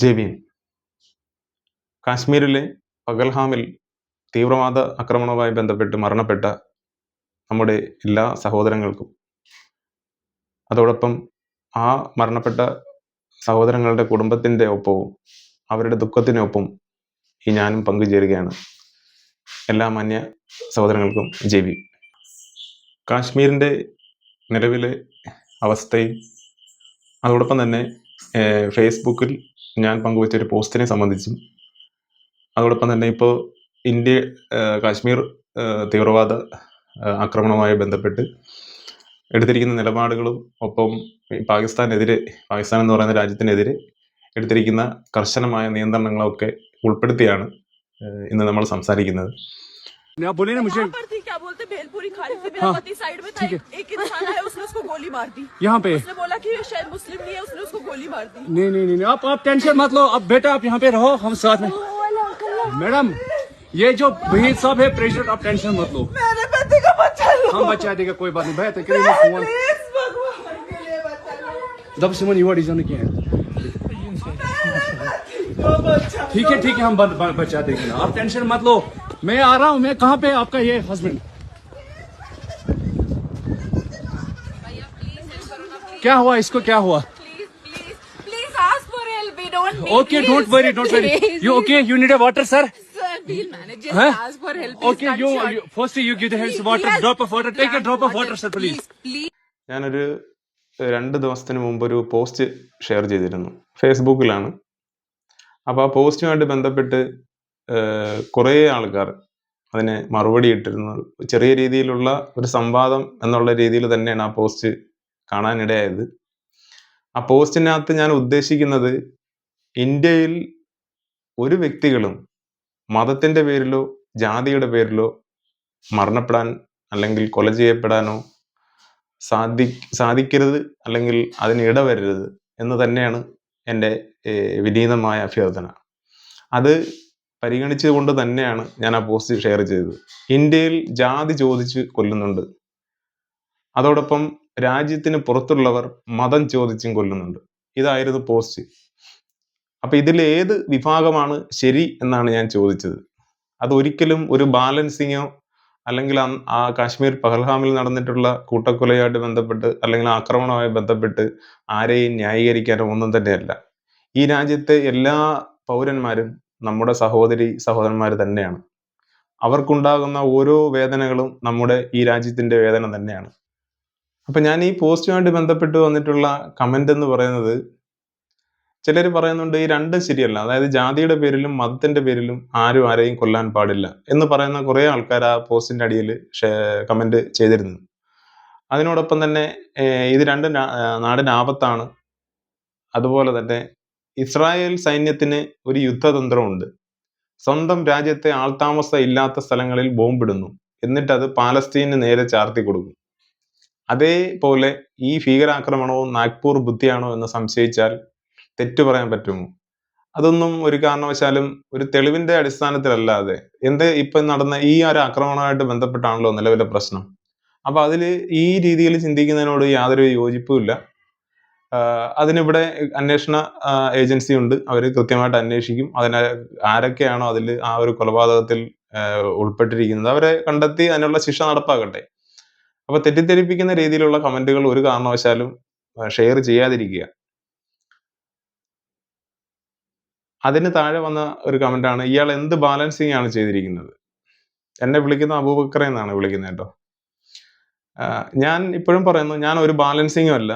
ജയ് ഭീം. കാശ്മീരിലെ പഹൽഗാമിൽ തീവ്രവാദ ആക്രമണവുമായി ബന്ധപ്പെട്ട് മരണപ്പെട്ട നമ്മുടെ എല്ലാ സഹോദരങ്ങൾക്കും, അതോടൊപ്പം ആ മരണപ്പെട്ട സഹോദരങ്ങളുടെ കുടുംബത്തിൻ്റെ ഒപ്പവും അവരുടെ ദുഃഖത്തിനൊപ്പം ഈ ഞാനും പങ്കുചേരുകയാണ്. എല്ലാ മാന്യ സഹോദരങ്ങൾക്കും ജയ് ഭീം. കാശ്മീരിൻ്റെ നിലവിലെ അവസ്ഥയും അതോടൊപ്പം തന്നെ ഫേസ്ബുക്കിൽ ഞാൻ പങ്കുവച്ചൊരു പോസ്റ്റിനെ സംബന്ധിച്ചും, അതോടൊപ്പം തന്നെ ഇപ്പോൾ കാശ്മീർ തീവ്രവാദ ആക്രമണവുമായി ബന്ധപ്പെട്ട് എടുത്തിരിക്കുന്ന നിലപാടുകളും, ഒപ്പം പാകിസ്ഥാൻ എന്ന് പറയുന്ന രാജ്യത്തിനെതിരെ എടുത്തിരിക്കുന്ന കർശനമായ നിയന്ത്രണങ്ങളൊക്കെ ഉൾപ്പെടുത്തിയാണ് ഇന്ന് നമ്മൾ സംസാരിക്കുന്നത്. भेलपुरी खा रहे थे, मेरा पति साइड में था, एक इंसान आया, उसने उसको गोली मार दी यहाँ पे। उसने बोला कि शायद मुस्लिम नहीं है, उसने उसको गोली मार दी। नहीं, आप टेंशन मत लो, अब बेटा आप यहाँ पे रहो, हम साथ में। मैडम ये जो वहीद साहब है प्रेसिडेंट, आप टेंशन मत लो, मेरे पति का बचा लो, हम बचा देगा, कोई बात नहीं। भाई दब सिमन युवा डिजाइन क्या है, ठीक है हम बचा देंगे ना, आप टेंशन मत लो, मैं आ रहा हूँ। मैं कहाँ पे आपका ये हस्बैंड, क्या हुआ इसको, क्या हुआ? Please ask for help. We don't need. Okay, don't worry. You okay? You need a water, sir? Sir, we'll manage. Just ask for help. Okay, you first you give the hands water, drop of water. Take a drop of water, sir, please. ഞാനൊരു 2 ദിവസത്തിന് മുമ്പ് ഒരു post share ചെയ്തിരുന്നു, ഫേസ്ബുക്കിലാണ്. അപ്പോൾ ആ പോസ്റ്റുമായിട്ട് ബന്ധപ്പെട്ട് കുറേ ആൾക്കാർ അതിന് മറുപടി ഇട്ടിരുന്നു. ചെറിയ രീതിയിലുള്ള ഒരു സംവാദം എന്നുള്ള രീതിയിൽ തന്നെയാണ് ആ പോസ്റ്റ് കാണാനിടയായത്. ആ പോസ്റ്റിനകത്ത് ഞാൻ ഉദ്ദേശിക്കുന്നത്, ഇന്ത്യയിൽ ഒരു വ്യക്തികളും മതത്തിൻ്റെ പേരിലോ ജാതിയുടെ പേരിലോ മരണപ്പെടാൻ അല്ലെങ്കിൽ കൊല ചെയ്യപ്പെടാനോ സാധിക്കരുത്, അല്ലെങ്കിൽ അതിന് ഇടവരരുത് എന്ന് തന്നെയാണ് എൻ്റെ വിനീതമായ അഭ്യർത്ഥന. അത് പരിഗണിച്ചുകൊണ്ട് തന്നെയാണ് ഞാൻ ആ പോസ്റ്റ് ഷെയർ ചെയ്തത്. ഇന്ത്യയിൽ ജാതി ചോദിച്ച് കൊല്ലുന്നുണ്ട്, അതോടൊപ്പം രാജ്യത്തിന് പുറത്തുള്ളവർ മതം ചോദിച്ചും കൊല്ലുന്നുണ്ട്. ഇതായിരുന്നു പോസ്റ്റ്. അപ്പം ഇതിൽ ഏത് വിഭാഗമാണ് ശരി എന്നാണ് ഞാൻ ചോദിച്ചത്. അതൊരിക്കലും ഒരു ബാലൻസിങ്ങോ അല്ലെങ്കിൽ ആ കാശ്മീർ പഹൽഗാമിൽ നടന്നിട്ടുള്ള കൂട്ടക്കൊലയുമായിട്ട് ബന്ധപ്പെട്ട് അല്ലെങ്കിൽ ആക്രമണവുമായി ബന്ധപ്പെട്ട് ആരെയും ന്യായീകരിക്കാനോ ഒന്നും തന്നെയല്ല. ഈ രാജ്യത്തെ എല്ലാ പൗരന്മാരും നമ്മുടെ സഹോദരന്മാർ തന്നെയാണ്. അവർക്കുണ്ടാകുന്ന ഓരോ വേദനകളും നമ്മുടെ ഈ രാജ്യത്തിൻ്റെ വേദന തന്നെയാണ്. അപ്പം ഞാൻ ഈ പോസ്റ്റുമായിട്ട് ബന്ധപ്പെട്ട് വന്നിട്ടുള്ള കമൻ്റ് എന്ന് പറയുന്നത്, ചിലർ പറയുന്നുണ്ട് ഈ രണ്ടും ശരിയല്ല, അതായത് ജാതിയുടെ പേരിലും മതത്തിൻ്റെ പേരിലും ആരും ആരെയും കൊല്ലാൻ പാടില്ല എന്ന് പറയുന്ന കുറേ ആൾക്കാർ ആ പോസ്റ്റിൻ്റെ അടിയിൽ കമൻറ്റ് ചെയ്തിരുന്നു. അതിനോടൊപ്പം തന്നെ ഇത് രണ്ടും നാടിന് ആപത്താണ്. അതുപോലെ തന്നെ ഇസ്രായേൽ സൈന്യത്തിന് ഒരു യുദ്ധതന്ത്രമുണ്ട്. സ്വന്തം രാജ്യത്തെ ആൾതാമസം ഇല്ലാത്ത സ്ഥലങ്ങളിൽ ബോംബിടുന്നു, എന്നിട്ടത് പാലസ്തീന് നേരെ ചാർത്തി കൊടുക്കും. അതേപോലെ ഈ ഭീകരാക്രമണവും നാഗ്പൂർ ബുദ്ധിയാണോ എന്ന് സംശയിച്ചാൽ തെറ്റു പറയാൻ പറ്റുമോ? അതൊന്നും ഒരു കാരണവശാലും ഒരു തെളിവിന്റെ അടിസ്ഥാനത്തിലല്ലാതെ, ഇപ്പം നടന്ന ഈ ഒരു ആക്രമണവുമായിട്ട് ബന്ധപ്പെട്ടാണല്ലോ നിലവിലെ പ്രശ്നം. അപ്പൊ അതിൽ ഈ രീതിയിൽ ചിന്തിക്കുന്നതിനോട് യാതൊരു യോജിപ്പുമില്ല. അതിനിവിടെ അന്വേഷണ ഏജൻസി ഉണ്ട്, അവർ കൃത്യമായിട്ട് അന്വേഷിക്കും. ആരൊക്കെയാണോ അതിൽ ആ ഒരു കൊലപാതകത്തിൽ ഉൾപ്പെട്ടിരിക്കുന്നത് അവരെ കണ്ടെത്തി അതിനുള്ള ശിക്ഷ നടപ്പാക്കട്ടെ. അപ്പൊ തെറ്റിദ്ധരിപ്പിക്കുന്ന രീതിയിലുള്ള കമന്റുകൾ ഒരു കാരണവശാലും ഷെയർ ചെയ്യാതിരിക്കുക. അതിന് താഴെ വന്ന ഒരു കമന്റാണ്, ഇയാൾ എന്ത് ബാലൻസിങ് ആണ് ചെയ്തിരിക്കുന്നത്. എന്നെ വിളിക്കുന്ന അബൂബക്കറെ എന്നാണ് വിളിക്കുന്നത് കേട്ടോ. ഞാൻ ഇപ്പോഴും പറയുന്നു, ഞാൻ ഒരു ബാലൻസിങ്ങും അല്ല.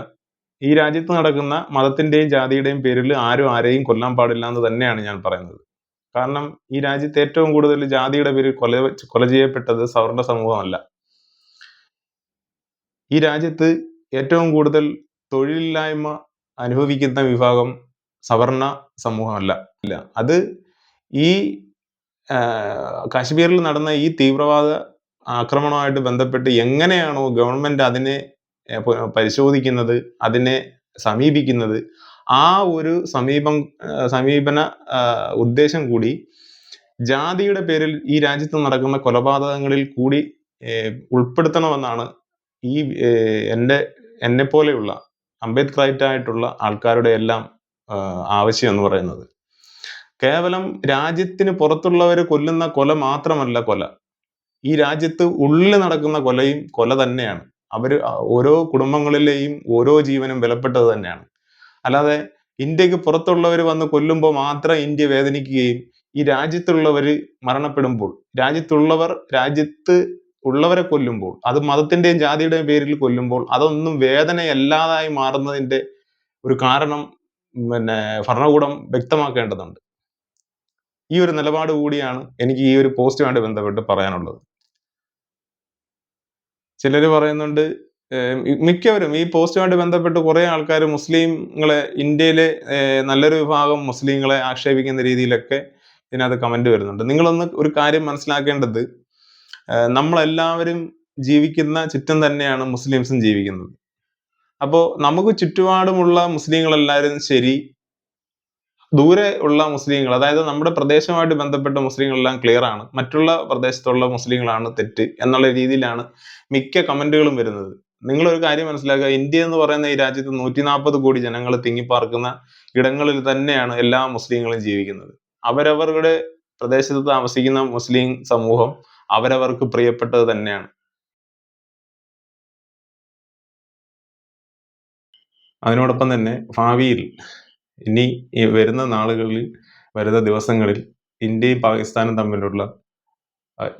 ഈ രാജ്യത്ത് നടക്കുന്ന മതത്തിന്റെയും ജാതിയുടെയും പേരിൽ ആരും ആരെയും കൊല്ലാൻ പാടില്ല എന്ന് തന്നെയാണ് ഞാൻ പറയുന്നത്. കാരണം ഈ രാജ്യത്ത് ഏറ്റവും കൂടുതൽ ജാതിയുടെ പേരിൽ കൊല ചെയ്യപ്പെട്ടത് സവർണ സമൂഹമല്ല. ഈ രാജ്യത്ത് ഏറ്റവും കൂടുതൽ തൊഴിലില്ലായ്മ അനുഭവിക്കുന്ന വിഭാഗം സവർണ സമൂഹമല്ല. അത് ഈ കാശ്മീരിൽ നടന്ന ഈ തീവ്രവാദ ആക്രമണവുമായിട്ട് ബന്ധപ്പെട്ട് എങ്ങനെയാണോ ഗവൺമെന്റ് അതിനെ പരിശോധിക്കുന്നത്, അതിനെ സമീപിക്കുന്നത്, ആ ഒരു സമീപന ഉദ്ദേശം കൂടി ജാതിയുടെ പേരിൽ ഈ രാജ്യത്ത് നടക്കുന്ന കൊലപാതകങ്ങളിൽ കൂടി ഉൾപ്പെടുത്തണമെന്നാണ് ഈ എന്നെ പോലെയുള്ള അംബേദ്കറൈറ്റ് ആയിട്ടുള്ള ആൾക്കാരുടെ എല്ലാം ആവശ്യം എന്ന് പറയുന്നത്. കേവലം രാജ്യത്തിന് പുറത്തുള്ളവർ കൊല്ലുന്ന കൊല മാത്രമല്ല കൊല. ഈ രാജ്യത്ത് ഉള്ളിൽ നടക്കുന്ന കൊലയും കൊല തന്നെയാണ്. ഓരോ കുടുംബങ്ങളിലെയും ഓരോ ജീവനും വിലപ്പെട്ടത് തന്നെയാണ്. അല്ലാതെ ഇന്ത്യക്ക് പുറത്തുള്ളവർ വന്ന് കൊല്ലുമ്പോൾ മാത്രം ഇന്ത്യ വേദനിക്കുകയും ഈ രാജ്യത്തുള്ളവർ മരണപ്പെടുമ്പോൾ, രാജ്യത്ത് ഉള്ളവരെ കൊല്ലുമ്പോൾ, അത് മതത്തിന്റെയും ജാതിയുടെയും പേരിൽ കൊല്ലുമ്പോൾ അതൊന്നും വേദനയല്ലാതായി മാറുന്നതിന്റെ ഒരു കാരണം ഭരണകൂടം വ്യക്തമാക്കേണ്ടതുണ്ട്. ഈ ഒരു നിലപാട് കൂടിയാണ് എനിക്ക് ഈ ഒരു പോസ്റ്റുമായിട്ട് ബന്ധപ്പെട്ട് പറയാനുള്ളത്. ചിലര് പറയുന്നുണ്ട്, മിക്കവരും ഈ പോസ്റ്റുമായിട്ട് ബന്ധപ്പെട്ട് കുറെ ആൾക്കാർ മുസ്ലിങ്ങളെ, ഇന്ത്യയിലെ നല്ലൊരു വിഭാഗം മുസ്ലിങ്ങളെ ആക്ഷേപിക്കുന്ന രീതിയിലൊക്കെ ഇതിനകത്ത് കമന്റ് വരുന്നുണ്ട്. നിങ്ങളൊന്ന് ഒരു കാര്യം മനസ്സിലാക്കേണ്ടത്, നമ്മളെല്ലാവരും ജീവിക്കുന്ന ചുറ്റും തന്നെയാണ് മുസ്ലിംസും ജീവിക്കുന്നത്. അപ്പോൾ നമുക്ക് ചുറ്റുപാടുമുള്ള മുസ്ലിങ്ങളെല്ലാവരും ശരി, ദൂരെ ഉള്ള മുസ്ലിങ്ങൾ, അതായത് നമ്മുടെ പ്രദേശവുമായിട്ട് ബന്ധപ്പെട്ട മുസ്ലിങ്ങളെല്ലാം ക്ലിയർ ആണ്, മറ്റുള്ള പ്രദേശത്തുള്ള മുസ്ലിങ്ങളാണ് തെറ്റ് എന്നുള്ള രീതിയിലാണ് മിക്ക കമന്റുകളും വരുന്നത്. നിങ്ങളൊരു കാര്യം മനസ്സിലാക്കുക, ഇന്ത്യ എന്ന് പറയുന്ന ഈ രാജ്യത്ത് 140 കോടി ജനങ്ങൾ തിങ്ങിപ്പാർക്കുന്ന ഇടങ്ങളിൽ തന്നെയാണ് എല്ലാ മുസ്ലിങ്ങളും ജീവിക്കുന്നത്. അവരവരുടെ പ്രദേശത്ത് താമസിക്കുന്ന മുസ്ലിം സമൂഹം അവരവർക്ക് പ്രിയപ്പെട്ടത് തന്നെയാണ്. അതിനോടൊപ്പം തന്നെ ഭാവിയിൽ ഇനി ഈ വരുന്ന നാളുകളിൽ, വരുന്ന ദിവസങ്ങളിൽ ഇന്ത്യയും പാകിസ്ഥാനും തമ്മിലുള്ള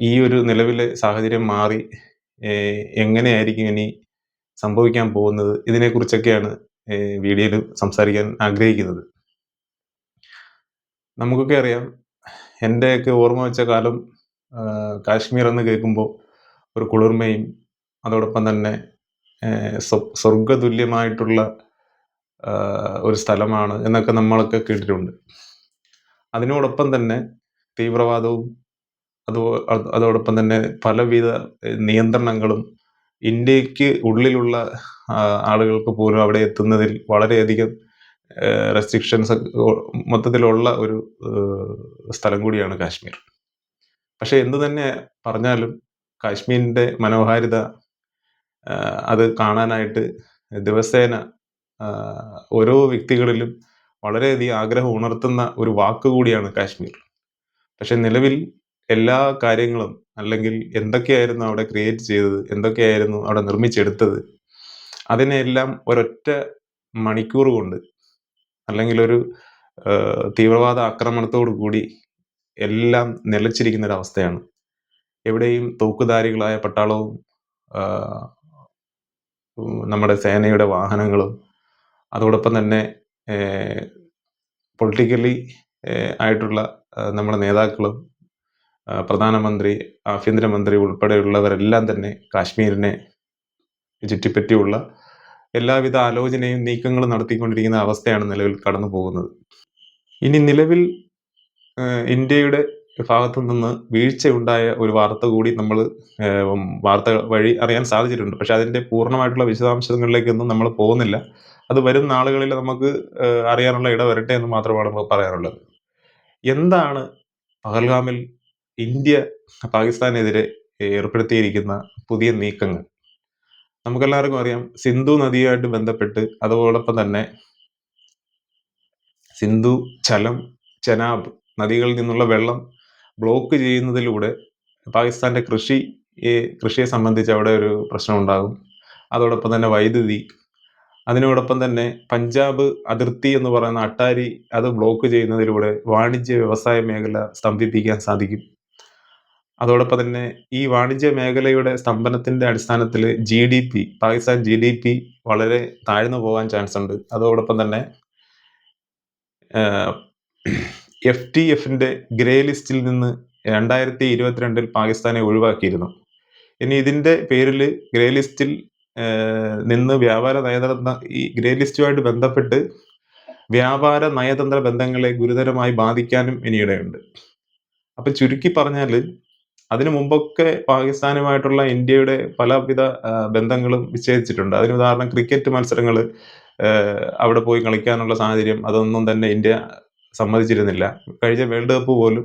ഈ ഒരു നിലവിലെ സാഹചര്യം മാറി എങ്ങനെയായിരിക്കും ഇനി സംഭവിക്കാൻ പോകുന്നത്, ഇതിനെക്കുറിച്ചൊക്കെയാണ് വീഡിയോയിൽ സംസാരിക്കാൻ ആഗ്രഹിക്കുന്നത്. നമുക്കൊക്കെ അറിയാം, എൻ്റെയൊക്കെ ഓർമ്മ വെച്ച കാലം കാശ്മീർ എന്ന് കേൾക്കുമ്പോൾ ഒരു കുളിർമയും അതോടൊപ്പം തന്നെ സ്വർഗതുല്യമായിട്ടുള്ള ഒരു സ്ഥലമാണ് എന്നൊക്കെ നമ്മളൊക്കെ കേട്ടിട്ടുണ്ട്. അതിനോടൊപ്പം തന്നെ തീവ്രവാദവും അതോടൊപ്പം തന്നെ പലവിധ നിയന്ത്രണങ്ങളും ഇന്ത്യക്ക് ഉള്ളിലുള്ള ആളുകൾക്ക് പോലും അവിടെ എത്തുന്നതിൽ വളരെയധികം റെസ്ട്രിക്ഷൻസ് മൊത്തത്തിലുള്ള ഒരു സ്ഥലം കൂടിയാണ് കാശ്മീർ. പക്ഷെ എന്തു തന്നെ പറഞ്ഞാലും കാശ്മീരിന്റെ മനോഹാരിത അത് കാണാനായിട്ട് ദിവസേന ഓരോ വ്യക്തികളിലും വളരെയധികം ആഗ്രഹം ഉണർത്തുന്ന ഒരു വാക്കുകൂടിയാണ് കാശ്മീർ. പക്ഷെ നിലവിൽ എല്ലാ കാര്യങ്ങളും, അല്ലെങ്കിൽ എന്തൊക്കെയായിരുന്നു അവിടെ ക്രിയേറ്റ് ചെയ്തത്, എന്തൊക്കെയായിരുന്നു അവിടെ നിർമ്മിച്ചെടുത്തത്, അതിനെല്ലാം ഒരൊറ്റ മണിക്കൂർ കൊണ്ട്, അല്ലെങ്കിൽ ഒരു തീവ്രവാദ ആക്രമണത്തോടു കൂടി എല്ലാം നിലച്ചിരിക്കുന്ന ഒരവസ്ഥയാണ്. എവിടെയും തോക്കുധാരികളായ പട്ടാളവും നമ്മുടെ സേനയുടെ വാഹനങ്ങളും അതോടൊപ്പം തന്നെ പൊളിറ്റിക്കലി ആയിട്ടുള്ള നമ്മുടെ നേതാക്കളും പ്രധാനമന്ത്രി, ആഭ്യന്തരമന്ത്രി ഉൾപ്പെടെയുള്ളവരെല്ലാം തന്നെ കാശ്മീരിനെ ചുറ്റിപ്പറ്റിയുള്ള എല്ലാവിധ ആലോചനയും നീക്കങ്ങളും നടത്തിക്കൊണ്ടിരിക്കുന്ന അവസ്ഥയാണ് നിലവിൽ കടന്നു പോകുന്നത്. ഇനി നിലവിൽ ഇന്ത്യയുടെ ഭാഗത്തു നിന്ന് വീഴ്ചയുണ്ടായ ഒരു വാർത്ത കൂടി നമ്മൾ വാർത്ത വഴി അറിയാൻ സാധിച്ചിട്ടുണ്ട്. പക്ഷെ അതിന്റെ പൂർണ്ണമായിട്ടുള്ള വിശദാംശങ്ങളിലേക്കൊന്നും നമ്മൾ പോകുന്നില്ല. അത് വരും നാളുകളിൽ നമുക്ക് അറിയാനുള്ള ഇട വരട്ടെ എന്ന് മാത്രമാണ് നമുക്ക് പറയാനുള്ളത്. എന്താണ് പഹൽഗാമിൽ ഇന്ത്യ പാകിസ്ഥാനെതിരെ ഏർപ്പെടുത്തിയിരിക്കുന്ന പുതിയ നീക്കങ്ങൾ? നമുക്കെല്ലാവർക്കും അറിയാം, സിന്ധു നദിയുമായിട്ട് ബന്ധപ്പെട്ട്, അതോടൊപ്പം തന്നെ സിന്ധു, ഝലം, ചെനാബ് നദികളിൽ നിന്നുള്ള വെള്ളം ബ്ലോക്ക് ചെയ്യുന്നതിലൂടെ പാകിസ്ഥാന്റെ കൃഷിയെ സംബന്ധിച്ച് അവിടെ ഒരു പ്രശ്നം ഉണ്ടാകും. അതോടൊപ്പം തന്നെ വൈദ്യുതി, അതിനോടൊപ്പം തന്നെ പഞ്ചാബ് അതിർത്തി എന്ന് പറയുന്ന അട്ടാരി അത് ബ്ലോക്ക് ചെയ്യുന്നതിലൂടെ വാണിജ്യ വ്യവസായ മേഖല സ്തംഭിപ്പിക്കാൻ സാധിക്കും. അതോടൊപ്പം തന്നെ ഈ വാണിജ്യ മേഖലയുടെ സ്തംഭനത്തിന്റെ അടിസ്ഥാനത്തിൽ പാകിസ്ഥാൻ GDP വളരെ താഴ്ന്നു പോകാൻ ചാൻസ് ഉണ്ട്. അതോടൊപ്പം തന്നെ FTFന്റെ ഗ്രേ ലിസ്റ്റിൽ നിന്ന് 2022 പാകിസ്ഥാനെ ഒഴിവാക്കിയിരുന്നു. ഇനി ഇതിന്റെ പേരിൽ ഗ്രേ ലിസ്റ്റിൽ നിന്ന് ഈ ഗ്രേ ലിസ്റ്റുമായിട്ട് ബന്ധപ്പെട്ട് വ്യാപാര നയതന്ത്ര ബന്ധങ്ങളെ ഗുരുതരമായി ബാധിക്കാനും ഇനിയിടെയുണ്ട്. അപ്പൊ ചുരുക്കി പറഞ്ഞാൽ, അതിനു മുമ്പൊക്കെ പാകിസ്ഥാനുമായിട്ടുള്ള ഇന്ത്യയുടെ പലവിധ ബന്ധങ്ങളും വിച്ഛേദിച്ചിട്ടുണ്ട്. അതിന് ഉദാഹരണം ക്രിക്കറ്റ് മത്സരങ്ങൾ, അവിടെ പോയി കളിക്കാനുള്ള സാഹചര്യം അതൊന്നും തന്നെ ഇന്ത്യ സമ്മതിച്ചിരുന്നില്ല. കഴിഞ്ഞ വേൾഡ് കപ്പ് പോലും,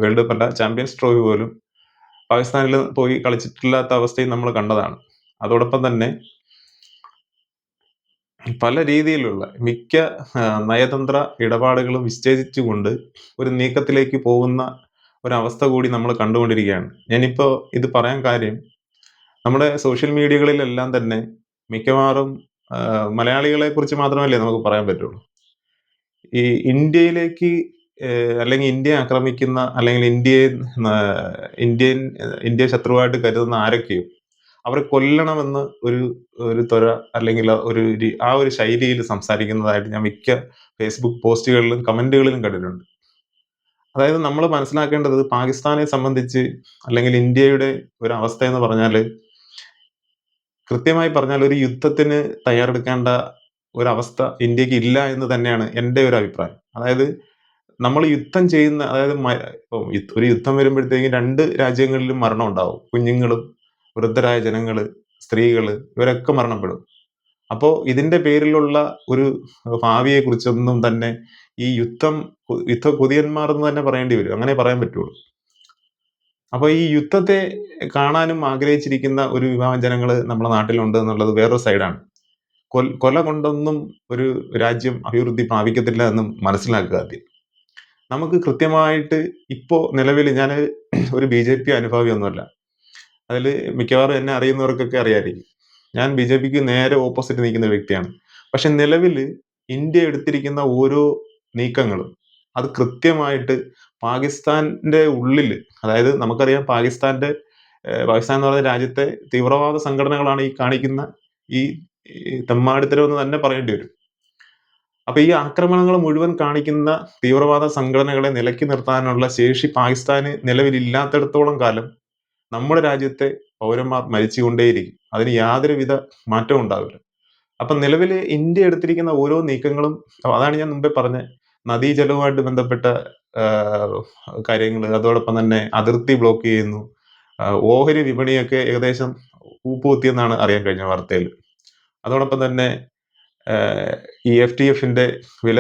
വേൾഡ് കപ്പ് അല്ല, ചാമ്പ്യൻസ് ട്രോഫി പോലും പാകിസ്ഥാനിൽ പോയി കളിച്ചിട്ടില്ലാത്ത അവസ്ഥയും നമ്മൾ കണ്ടതാണ്. അതോടൊപ്പം തന്നെ പല രീതിയിലുള്ള മിക്ക നയതന്ത്ര ഇടപാടുകളും വിച്ഛേദിച്ചുകൊണ്ട് ഒരു നീക്കത്തിലേക്ക് പോകുന്ന ഒരവസ്ഥ കൂടി നമ്മൾ കണ്ടുകൊണ്ടിരിക്കുകയാണ്. ഞാനിപ്പോൾ ഇത് പറയാൻ കാര്യം, നമ്മുടെ സോഷ്യൽ മീഡിയകളിലെല്ലാം തന്നെ മിക്കവാറും മലയാളികളെ കുറിച്ച് മാത്രമല്ലേ നമുക്ക് പറയാൻ പറ്റുള്ളൂ. ഈ ഇന്ത്യയിലേക്ക് അല്ലെങ്കിൽ ഇന്ത്യയെ ആക്രമിക്കുന്ന അല്ലെങ്കിൽ ഇന്ത്യയെ ശത്രുവായിട്ട് കരുതുന്ന ആരൊക്കെയോ അവരെ കൊല്ലണമെന്ന് ഒരു ത്വര അല്ലെങ്കിൽ ആ ഒരു ശൈലിയിൽ സംസാരിക്കുന്നതായിട്ട് ഞാൻ മിക്ക ഫേസ്ബുക്ക് പോസ്റ്റുകളിലും കമന്റുകളിലും കണ്ടിട്ടുണ്ട്. അതായത് നമ്മൾ മനസ്സിലാക്കേണ്ടത് പാകിസ്ഥാനെ സംബന്ധിച്ച് അല്ലെങ്കിൽ ഇന്ത്യയുടെ ഒരു അവസ്ഥ എന്ന് പറഞ്ഞാൽ, കൃത്യമായി പറഞ്ഞാൽ ഒരു യുദ്ധത്തിന് തയ്യാറെടുക്കേണ്ട ഒരവസ്ഥ ഇന്ത്യക്ക് ഇല്ല എന്ന് തന്നെയാണ് എൻ്റെ ഒരു അഭിപ്രായം. അതായത് നമ്മൾ യുദ്ധം ചെയ്യുന്ന, അതായത് ഒരു യുദ്ധം വരുമ്പോഴത്തേക്കും 2 രാജ്യങ്ങളിലും മരണം ഉണ്ടാവും. കുഞ്ഞുങ്ങളും വൃദ്ധരായ ജനങ്ങള്, സ്ത്രീകള് ഇവരൊക്കെ മരണപ്പെടും. അപ്പോൾ ഇതിന്റെ പേരിലുള്ള ഒരു ഭാവിയെ കുറിച്ചൊന്നും തന്നെ ഈ യുദ്ധ കൊതിയന്മാർ എന്ന് തന്നെ പറയേണ്ടി വരും. അങ്ങനെ പറയാൻ പറ്റുള്ളൂ. അപ്പൊ ഈ യുദ്ധത്തെ കാണാനും ആഗ്രഹിച്ചിരിക്കുന്ന ഒരു വിഭാഗം ജനങ്ങള് നമ്മുടെ നാട്ടിലുണ്ട് എന്നുള്ളത് വേറൊരു സൈഡാണ്. കൊല കൊണ്ടൊന്നും ഒരു രാജ്യം അഭിവൃദ്ധി പ്രാപിക്കത്തില്ല എന്നും മനസ്സിലാക്കുക ആദ്യം. നമുക്ക് കൃത്യമായിട്ട് ഇപ്പോ നിലവിൽ ഞാൻ ഒരു BJP അനുഭാവിയൊന്നുമല്ല. അതിൽ മിക്കവാറും എന്നെ അറിയുന്നവർക്കൊക്കെ അറിയാമായിരിക്കും. ഞാൻ BJPക്ക് നേരെ ഓപ്പോസിറ്റ് നിൽക്കുന്ന വ്യക്തിയാണ്. പക്ഷെ നിലവിൽ ഇന്ത്യ എടുത്തിരിക്കുന്ന ഓരോ നീക്കങ്ങളും അത് കൃത്യമായിട്ട് പാകിസ്ഥാന്റെ ഉള്ളിൽ, അതായത് നമുക്കറിയാം പാകിസ്ഥാൻ എന്ന് പറയുന്ന രാജ്യത്തെ തീവ്രവാദ സംഘടനകളാണ് ഈ കാണിക്കുന്ന ഈ തെമ്മാടിത്തരം എന്ന് തന്നെ പറയേണ്ടി വരും. അപ്പൊ ഈ ആക്രമണങ്ങൾ മുഴുവൻ കാണിക്കുന്ന തീവ്രവാദ സംഘടനകളെ നിലയ്ക്ക് നിർത്താനുള്ള ശേഷി പാകിസ്ഥാന് നിലവിലില്ലാത്തിടത്തോളം കാലം നമ്മുടെ രാജ്യത്തെ പൗരന്മാർ മരിച്ചുകൊണ്ടേയിരിക്കും. അതിന് യാതൊരുവിധ മാറ്റവും ഉണ്ടാവില്ല. അപ്പൊ നിലവിൽ ഇന്ത്യ എടുത്തിരിക്കുന്ന ഓരോ നീക്കങ്ങളും, അതാണ് ഞാൻ മുമ്പേ പറഞ്ഞ നദീജലവുമായിട്ട് ബന്ധപ്പെട്ട കാര്യങ്ങൾ, അതോടൊപ്പം തന്നെ അതിർത്തി ബ്ലോക്ക് ചെയ്യുന്നു, ഓഹരി വിപണിയൊക്കെ ഏകദേശം ഊപ്പുകുത്തിയെന്നാണ് അറിയാൻ കഴിഞ്ഞ വാർത്തയിൽ. അതോടൊപ്പം തന്നെ ഈ FTFന്റെ വില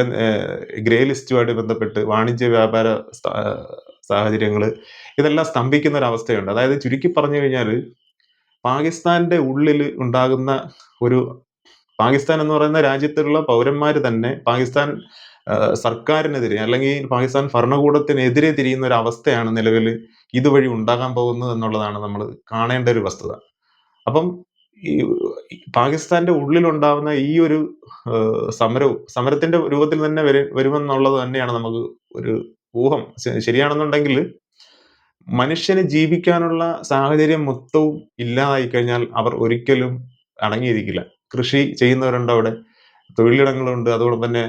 ഗ്രേ ലിസ്റ്റുമായിട്ട് ബന്ധപ്പെട്ട് വാണിജ്യ വ്യാപാര സാഹചര്യങ്ങൾ ഇതെല്ലാം സ്തംഭിക്കുന്ന ഒരു അവസ്ഥയുണ്ട്. അതായത് ചുരുക്കി പറഞ്ഞു കഴിഞ്ഞാൽ പാകിസ്ഥാന്റെ ഉള്ളിൽ ഉണ്ടാകുന്ന പാകിസ്ഥാൻ എന്ന് പറയുന്ന രാജ്യത്തുള്ള പൗരന്മാർ തന്നെ പാകിസ്ഥാൻ സർക്കാരിനെതിരെ അല്ലെങ്കിൽ പാകിസ്ഥാൻ ഭരണകൂടത്തിനെതിരെ തിരിയുന്ന ഒരു അവസ്ഥയാണ് നിലവിൽ ഇതുവഴി ഉണ്ടാകാൻ പോകുന്നത് എന്നുള്ളതാണ് നമ്മൾ കാണേണ്ട ഒരു വസ്തുത. അപ്പം ഈ പാകിസ്ഥാന്റെ ഉള്ളിലുണ്ടാവുന്ന ഈ ഒരു സമരത്തിന്റെ രൂപത്തിൽ തന്നെ വരുമെന്നുള്ളത് തന്നെയാണ് നമുക്ക് ഒരു ഊഹം. ശരിയാണെന്നുണ്ടെങ്കിൽ മനുഷ്യന് ജീവിക്കാനുള്ള സാഹചര്യം മൊത്തവും ഇല്ലാതായി കഴിഞ്ഞാൽ അവർ ഒരിക്കലും അടങ്ങിയിരിക്കില്ല. കൃഷി ചെയ്യുന്നവരുണ്ട്, അവിടെ തൊഴിലിടങ്ങളുണ്ട്, അതോടൊപ്പം തന്നെ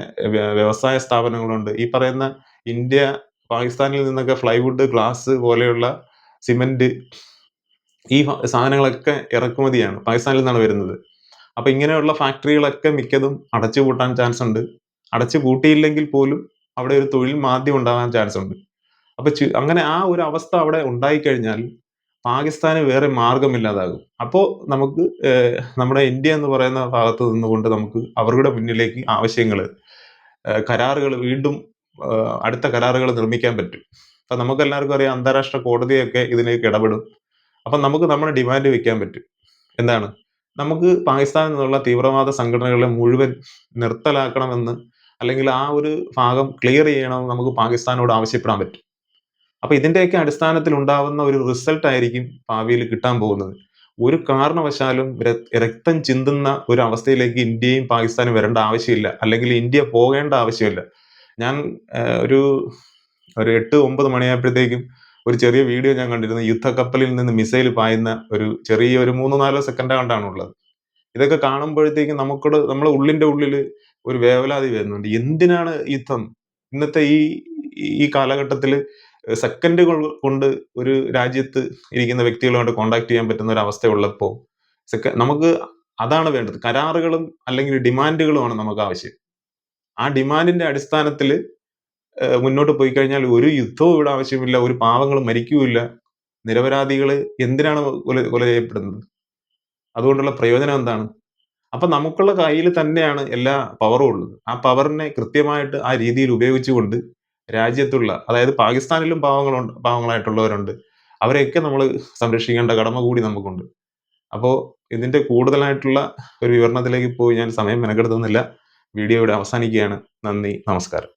വ്യവസായ സ്ഥാപനങ്ങളുണ്ട്. ഈ പറയുന്ന ഇന്ത്യ പാകിസ്ഥാനിൽ നിന്നൊക്കെ പ്ലൈവുഡ്, ഗ്ലാസ് പോലെയുള്ള സിമന്റ്, ഈ സാധനങ്ങളൊക്കെ ഇറക്കുമതിയാണ്, പാകിസ്ഥാനിൽ നിന്നാണ് വരുന്നത്. അപ്പൊ ഇങ്ങനെയുള്ള ഫാക്ടറികളൊക്കെ മിക്കതും അടച്ചുപൂട്ടാൻ ചാൻസ് ഉണ്ട്. അടച്ചു പൂട്ടിയില്ലെങ്കിൽ പോലും അവിടെ ഒരു തൊഴിൽ മാന്ദ്യം ഉണ്ടാകാൻ ചാൻസ് ഉണ്ട്. അപ്പൊ അങ്ങനെ ആ ഒരു അവസ്ഥ അവിടെ ഉണ്ടായിക്കഴിഞ്ഞാൽ പാകിസ്ഥാന് വേറെ മാർഗമില്ലാതാകും. അപ്പോൾ നമുക്ക് നമ്മുടെ ഇന്ത്യ എന്ന് പറയുന്ന ഭാഗത്ത് നിന്നുകൊണ്ട് നമുക്ക് അവരുടെ മുന്നിലേക്ക് ആവശ്യങ്ങൾ, കരാറുകൾ, വീണ്ടും അടുത്ത കരാറുകൾ നിർമ്മിക്കാൻ പറ്റും. അപ്പൊ നമുക്ക് എല്ലാവർക്കും അറിയാം അന്താരാഷ്ട്ര കോടതിയൊക്കെ ഇതിലേക്ക് ഇടപെടും. അപ്പൊ നമുക്ക് നമ്മുടെ ഡിമാൻഡ് വെക്കാൻ പറ്റും. എന്താണ്? നമുക്ക് പാകിസ്ഥാനിൽ നിന്നുള്ള തീവ്രവാദ സംഘടനകളെ മുഴുവൻ നിർത്തലാക്കണമെന്ന്, അല്ലെങ്കിൽ ആ ഒരു ഭാഗം ക്ലിയർ ചെയ്യണമെന്ന് നമുക്ക് പാകിസ്ഥാനോട് ആവശ്യപ്പെടാൻ പറ്റും. അപ്പൊ ഇതിന്റെയൊക്കെ അടിസ്ഥാനത്തിൽ ഉണ്ടാവുന്ന ഒരു റിസൾട്ട് ആയിരിക്കും ഭാവിയിൽ കിട്ടാൻ പോകുന്നത്. ഒരു കാരണവശാലും രക്തം ചിന്തുന്ന ഒരു അവസ്ഥയിലേക്ക് ഇന്ത്യയും പാകിസ്ഥാനും വരേണ്ട ആവശ്യമില്ല, അല്ലെങ്കിൽ ഇന്ത്യ പോകേണ്ട ആവശ്യമില്ല. ഞാൻ ഒരു 8-9 മണിയായപ്പോഴത്തേക്കും ഒരു ചെറിയ വീഡിയോ ഞാൻ കണ്ടിരുന്നു. യുദ്ധക്കപ്പലിൽ നിന്ന് മിസൈൽ പായുന്ന ഒരു 3-4 സെക്കൻഡ് കണ്ടാണുള്ളത്. ഇതൊക്കെ കാണുമ്പോഴത്തേക്കും നമ്മളെ ഉള്ളിന്റെ ഉള്ളിൽ ഒരു വേവലാതി വരുന്നുണ്ട്. എന്തിനാണ് യുദ്ധം? ഇന്നത്തെ ഈ കാലഘട്ടത്തിൽ സെക്കൻഡുകൾ കൊണ്ട് ഒരു രാജ്യത്ത് ഇരിക്കുന്ന വ്യക്തികളുമായിട്ട് കോണ്ടാക്ട് ചെയ്യാൻ പറ്റുന്ന ഒരു അവസ്ഥ ഉള്ളപ്പോൾ നമുക്ക് അതാണ് വേണ്ടത്. കരാറുകളും അല്ലെങ്കിൽ ഡിമാൻഡുകളുമാണ് നമുക്ക് ആവശ്യം. ആ ഡിമാൻഡിന്റെ അടിസ്ഥാനത്തിൽ മുന്നോട്ട് പോയി കഴിഞ്ഞാൽ ഒരു യുദ്ധവും ഇവിടെ ആവശ്യമില്ല, ഒരു പാവങ്ങളും മരിക്കുകയില്ല. നിരപരാധികൾ എന്തിനാണ് കൊല ചെയ്യപ്പെടുന്നത്? അതുകൊണ്ടുള്ള പ്രയോജനം എന്താണ്? അപ്പൊ നമുക്കുള്ള കയ്യിൽ തന്നെയാണ് എല്ലാ പവറും ഉള്ളത്. ആ പവറിനെ കൃത്യമായിട്ട് ആ രീതിയിൽ ഉപയോഗിച്ചുകൊണ്ട് രാജ്യത്തുള്ള, അതായത് പാകിസ്ഥാനിലും പാവങ്ങളായിട്ടുള്ളവരുണ്ട്, അവരെയൊക്കെ നമ്മൾ സംരക്ഷിക്കേണ്ട കടമ കൂടി നമുക്കുണ്ട്. അപ്പോൾ ഇതിൻ്റെ കൂടുതലായിട്ടുള്ള ഒരു വിവരണത്തിലേക്ക് പോയി ഞാൻ സമയം മെനക്കെടുത്തുന്നില്ല. വീഡിയോ ഇവിടെ അവസാനിക്കുകയാണ്. നന്ദി, നമസ്കാരം.